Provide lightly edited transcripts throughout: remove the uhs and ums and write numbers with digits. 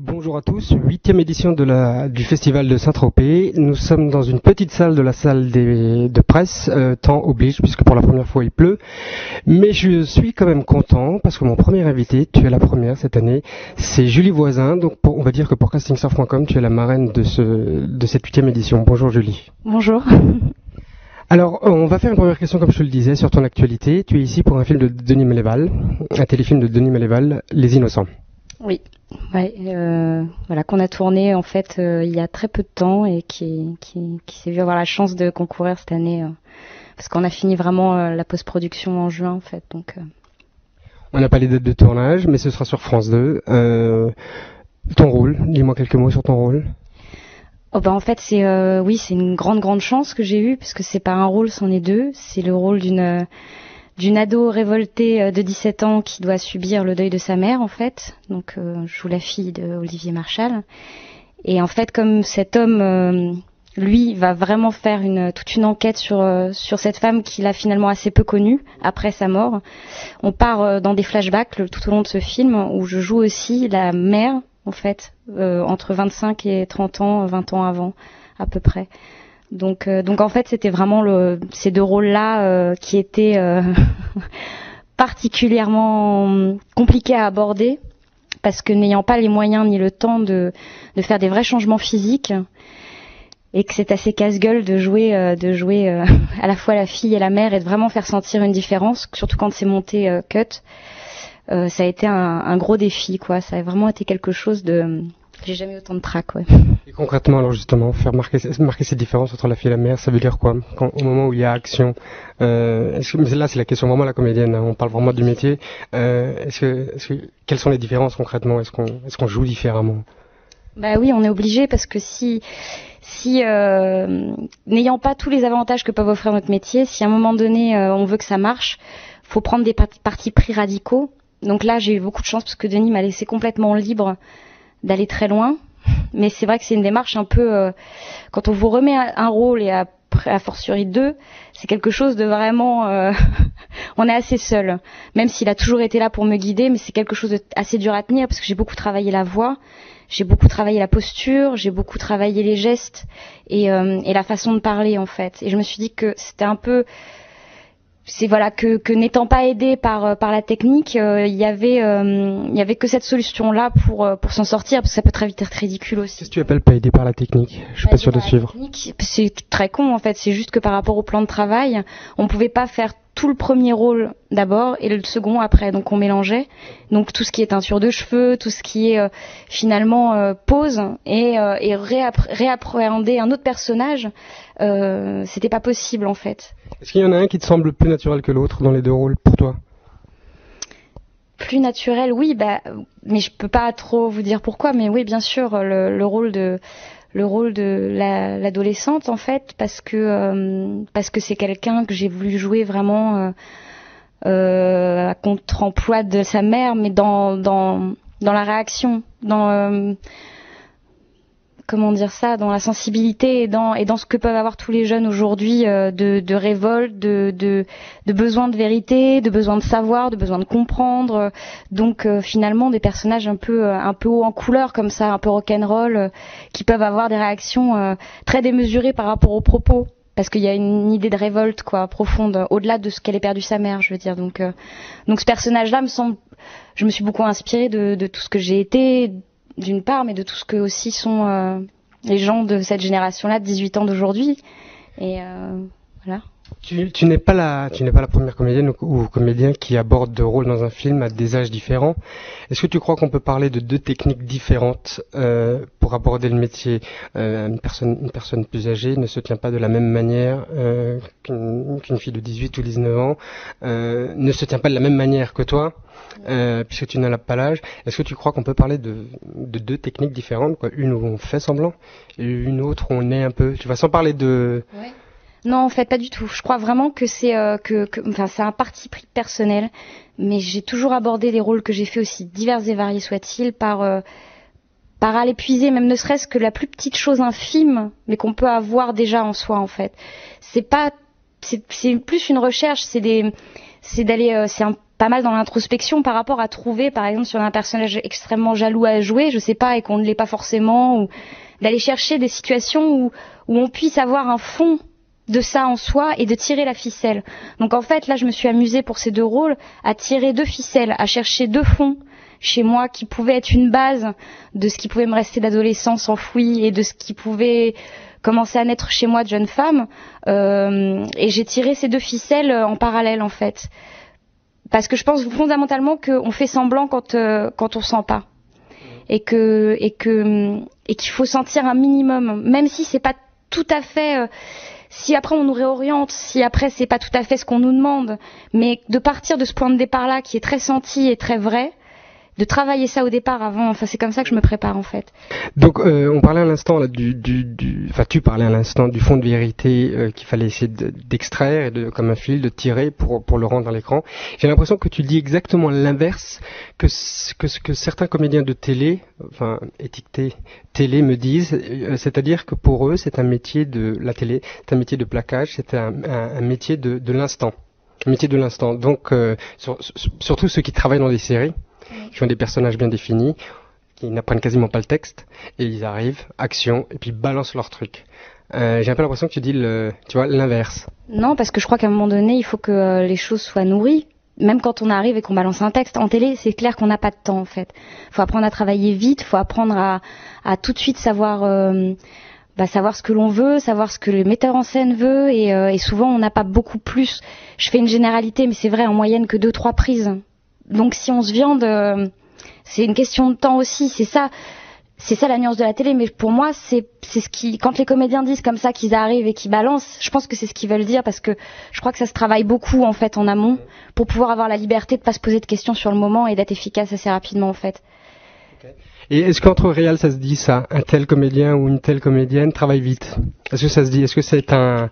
Bonjour à tous, 8e édition du Festival de Saint-Tropez. Nous sommes dans une petite salle de la salle de presse, temps oblige, puisque pour la première fois il pleut. Mais je suis quand même content, parce que mon premier invité, tu es la première cette année, c'est Julie Voisin. Donc on va dire que pour castingsurf.com, tu es la marraine de cette 8e édition. Bonjour Julie. Bonjour. Alors, on va faire une première question, comme je te le disais, sur ton actualité. Tu es ici pour un film de Denis Méléval, un téléfilm de Denis Méléval, Les Innocents. Oui, ouais, voilà, qu'on a tourné en fait il y a très peu de temps et qui s'est vu avoir la chance de concourir cette année parce qu'on a fini vraiment la post-production en juin en fait. Donc, On n'a pas les dates de tournage, mais ce sera sur France 2. Ton rôle, dis-moi quelques mots sur ton rôle. Oh bah en fait c'est une grande chance que j'ai eue puisque c'est pas un rôle, c'en est deux. C'est le rôle d'une ado révoltée de 17 ans qui doit subir le deuil de sa mère, en fait. Donc, je joue la fille d'Olivier Marchal. Et en fait, comme cet homme, lui, va vraiment faire toute une enquête sur cette femme qu'il a finalement assez peu connue après sa mort, on part dans des flashbacks tout au long de ce film où je joue aussi la mère, en fait, entre 25 et 30 ans, 20 ans avant, à peu près. Donc en fait, c'était vraiment ces deux rôles-là qui étaient particulièrement compliqués à aborder parce que n'ayant pas les moyens ni le temps de faire des vrais changements physiques et que c'est assez casse-gueule de jouer à la fois la fille et la mère et de vraiment faire sentir une différence, surtout quand c'est monté cut. Ça a été un gros défi, quoi. Ça a vraiment été quelque chose de... J'ai jamais eu autant de trac, ouais. Et concrètement, alors justement, faire marquer cette différence entre la fille et la mère, ça veut dire quoi au moment où il y a action, mais là c'est la question vraiment la comédienne, hein, on parle vraiment du métier. Quelles sont les différences concrètement? Est-ce qu'on joue différemment? Bah oui, on est obligé parce que si n'ayant pas tous les avantages que peuvent offrir notre métier, si à un moment donné on veut que ça marche, faut prendre des partis pris radicaux. Donc là, j'ai eu beaucoup de chance parce que Denis m'a laissé complètement libre d'aller très loin, mais c'est vrai que c'est une démarche un peu quand on vous remet un rôle et a fortiori deux, c'est quelque chose de vraiment on est assez seul, même s'il a toujours été là pour me guider, mais c'est quelque chose de assez dur à tenir parce que j'ai beaucoup travaillé la voix, j'ai beaucoup travaillé la posture, j'ai beaucoup travaillé les gestes et la façon de parler en fait, et je me suis dit que c'était un peu que n'étant pas aidé par la technique, il y avait que cette solution là pour s'en sortir parce que ça peut très vite être ridicule aussi. Qu'est-ce que tu appelles pas aidé par la technique? Je suis pas sûr de suivre. C'est très con en fait, c'est juste que par rapport au plan de travail, on pouvait pas faire tout le premier rôle d'abord et le second après, donc on mélangeait. Donc tout ce qui est teinture de cheveux, tout ce qui est finalement pose et réappréhender un autre personnage, c'était pas possible en fait. Est-ce qu'il y en a un qui te semble plus naturel que l'autre dans les deux rôles pour toi? Plus naturel, oui, mais je peux pas trop vous dire pourquoi, mais oui, bien sûr, le rôle de l'adolescente en fait, parce que c'est quelqu'un que j'ai voulu jouer vraiment à contre-emploi de sa mère, mais dans la réaction, comment dire ça, dans la sensibilité et dans ce que peuvent avoir tous les jeunes aujourd'hui de révolte, de besoin de vérité, de besoin de savoir, de besoin de comprendre. Donc finalement des personnages un peu haut en couleur comme ça, un peu rock'n'roll, qui peuvent avoir des réactions très démesurées par rapport aux propos. Parce qu'il y a une idée de révolte quoi profonde, au-delà de ce qu'elle ait perdu sa mère, je veux dire. Donc ce personnage-là je me suis beaucoup inspirée de tout ce que j'ai été, d'une part, mais de tout ce que aussi sont les gens de cette génération-là, de 18 ans d'aujourd'hui. Et voilà. Tu n'es pas la première comédienne ou comédien qui aborde deux rôles dans un film à des âges différents. Est-ce que tu crois qu'on peut parler de deux techniques différentes pour aborder le métier? Une personne plus âgée ne se tient pas de la même manière qu'une fille de 18 ou 19 ans, ne se tient pas de la même manière que toi, puisque tu n'as pas l'âge. Est-ce que tu crois qu'on peut parler de deux techniques différentes, quoi? Une où on fait semblant et une autre où on est un peu, tu vois, sans parler de... Ouais. Non, en fait, pas du tout. Je crois vraiment que c'est c'est un parti pris personnel, mais j'ai toujours abordé les rôles que j'ai fait, aussi divers et variés soient-ils, par aller puiser, même ne serait-ce que la plus petite chose infime, mais qu'on peut avoir déjà en soi, en fait. C'est plus une recherche, c'est pas mal dans l'introspection par rapport à trouver, par exemple, si on a un personnage extrêmement jaloux à jouer, je sais pas, et qu'on ne l'est pas forcément, ou d'aller chercher des situations où on puisse avoir un fond de ça en soi et de tirer la ficelle. Donc en fait, là, je me suis amusée pour ces 2 rôles à tirer 2 ficelles, à chercher 2 fonds chez moi qui pouvaient être une base de ce qui pouvait me rester d'adolescence enfouie et de ce qui pouvait commencer à naître chez moi de jeune femme. Et j'ai tiré ces 2 ficelles en parallèle, en fait. Parce que je pense fondamentalement qu'on fait semblant quand on sent pas. Et qu'il faut sentir un minimum, même si c'est pas tout à fait... si après on nous réoriente, si après c'est pas tout à fait ce qu'on nous demande, mais de partir de ce point de départ-là qui est très senti et très vrai, de travailler ça au départ avant, enfin c'est comme ça que je me prépare en fait. Donc on parlait à l'instant là enfin tu parlais à l'instant du fond de vérité qu'il fallait essayer d'extraire et comme un fil de tirer pour le rendre à l'écran. J'ai l'impression que tu dis exactement l'inverse que ce que certains comédiens de télé, enfin étiquetés télé me disent, c'est-à-dire que pour eux c'est un métier de la télé, c'est un métier de plaquage, c'est un métier de l'instant, un métier de l'instant. Donc surtout ceux qui travaillent dans des séries, qui ont des personnages bien définis, qui n'apprennent quasiment pas le texte, et ils arrivent, action, et puis balancent leur truc. J'ai un peu l'impression que tu dis l'inverse. Non, parce que je crois qu'à un moment donné, il faut que les choses soient nourries. Même quand on arrive et qu'on balance un texte en télé, c'est clair qu'on n'a pas de temps en fait. Faut apprendre à travailler vite, faut apprendre à tout de suite savoir ce que l'on veut, savoir ce que le metteur en scène veut, et souvent on n'a pas beaucoup plus. Je fais une généralité, mais c'est vrai en moyenne que 2-3 prises. Donc si on se viande, c'est une question de temps aussi. C'est ça la nuance de la télé. Mais pour moi, c'est ce qui, quand les comédiens disent comme ça qu'ils arrivent et qu'ils balancent, je pense que c'est ce qu'ils veulent dire parce que je crois que ça se travaille beaucoup en fait en amont pour pouvoir avoir la liberté de pas se poser de questions sur le moment et d'être efficace assez rapidement en fait. Okay. Et est-ce qu'entre réal ça se dit ça, un tel comédien ou une telle comédienne travaille vite? Est-ce que ça se dit? Est-ce que c'est un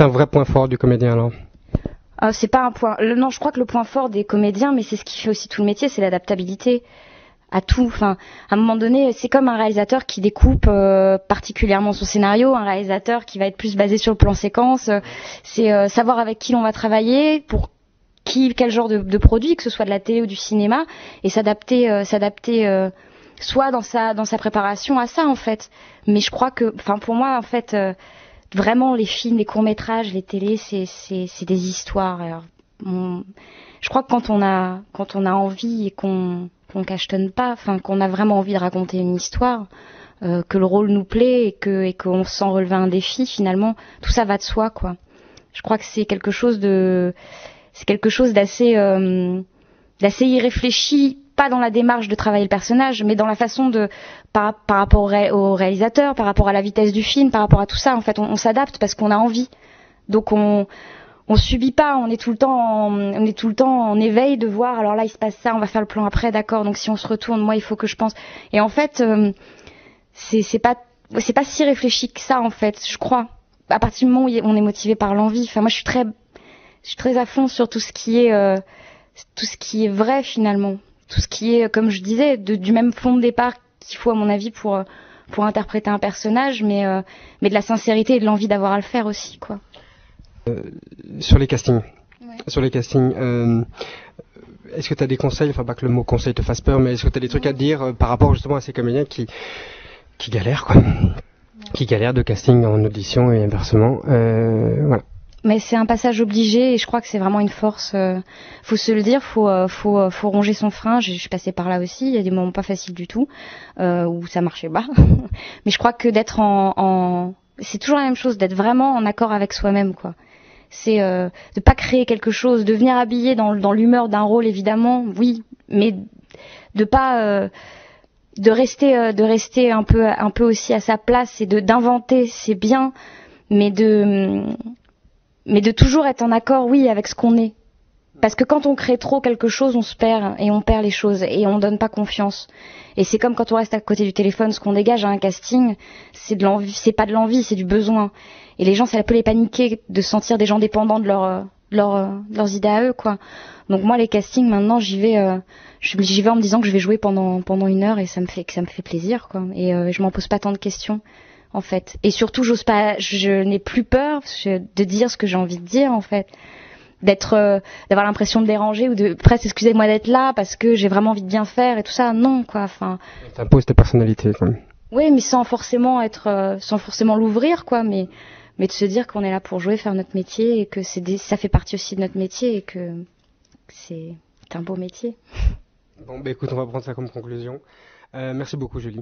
vrai point fort du comédien alors? C'est pas un point. Non, je crois que le point fort des comédiens, mais c'est ce qui fait aussi tout le métier, c'est l'adaptabilité à tout. Enfin, à un moment donné, c'est comme un réalisateur qui découpe particulièrement son scénario, un réalisateur qui va être plus basé sur le plan séquence. C'est savoir avec qui l'on va travailler, pour quel genre de produit, que ce soit de la télé ou du cinéma, et s'adapter soit dans sa préparation à ça en fait. Mais je crois que, enfin pour moi en fait. Vraiment, les films, les courts-métrages, les télés, c'est des histoires. Alors, je crois que quand on a envie et qu'on cachetonne pas, enfin qu'on a vraiment envie de raconter une histoire, que le rôle nous plaît et qu'on sent relever un défi, finalement, tout ça va de soi, quoi. Je crois que c'est quelque chose d'assez irréfléchi, pas dans la démarche de travailler le personnage, mais dans la façon par rapport au réalisateur, par rapport à la vitesse du film, par rapport à tout ça. En fait, on s'adapte parce qu'on a envie. Donc on subit pas, on est tout le temps en éveil de voir. Alors là, il se passe ça, on va faire le plan après, d'accord. Donc si on se retourne, moi, il faut que je pense. Et en fait, c'est pas si réfléchi que ça, en fait. Je crois. À partir du moment où on est motivé par l'envie. Enfin, moi, je suis très à fond sur tout ce qui est vrai finalement. Tout ce qui est, comme je disais, du même fond de départ qu'il faut à mon avis pour interpréter un personnage, mais de la sincérité et de l'envie d'avoir à le faire aussi, quoi. Sur les castings, ouais. Est-ce que tu as des conseils, enfin pas que le mot conseil te fasse peur, mais est-ce que tu as des trucs à dire par rapport justement à ces comédiens qui galèrent quoi, qui galèrent de casting en audition et inversement, voilà. Mais c'est un passage obligé et je crois que c'est vraiment une force. Faut se le dire, faut ronger son frein. Je suis passée par là aussi. Il y a des moments pas faciles du tout où ça marchait pas. Mais je crois que d'être c'est toujours la même chose, d'être vraiment en accord avec soi-même, quoi. C'est de pas créer quelque chose, de venir habiller dans l'humeur d'un rôle évidemment, oui, mais de pas de rester un peu aussi à sa place et d'inventer, c'est bien, mais de toujours être en accord, oui, avec ce qu'on est. Parce que quand on crée trop quelque chose, on se perd et on perd les choses et on donne pas confiance. Et c'est comme quand on reste à côté du téléphone, ce qu'on dégage à un casting, c'est de l'envie, c'est pas de l'envie, c'est du besoin. Et les gens, ça peut les paniquer de sentir des gens dépendants de leurs idées à eux, quoi. Donc moi, les castings, maintenant, j'y vais en me disant que je vais jouer pendant 1 heure et ça me fait plaisir, quoi. Et je m'en pose pas tant de questions. En fait. Et surtout, je n'ai plus peur de dire ce que j'ai envie de dire, en fait. d'avoir l'impression de déranger ou de presque excusez-moi d'être là parce que j'ai vraiment envie de bien faire et tout ça. Non, quoi. Enfin. T'imposes ta personnalité, quand même. Oui, mais sans forcément l'ouvrir, quoi. Mais de se dire qu'on est là pour jouer, faire notre métier et que ça fait partie aussi de notre métier et que c'est un beau métier. Bon, bah écoute, on va prendre ça comme conclusion. Merci beaucoup, Julie.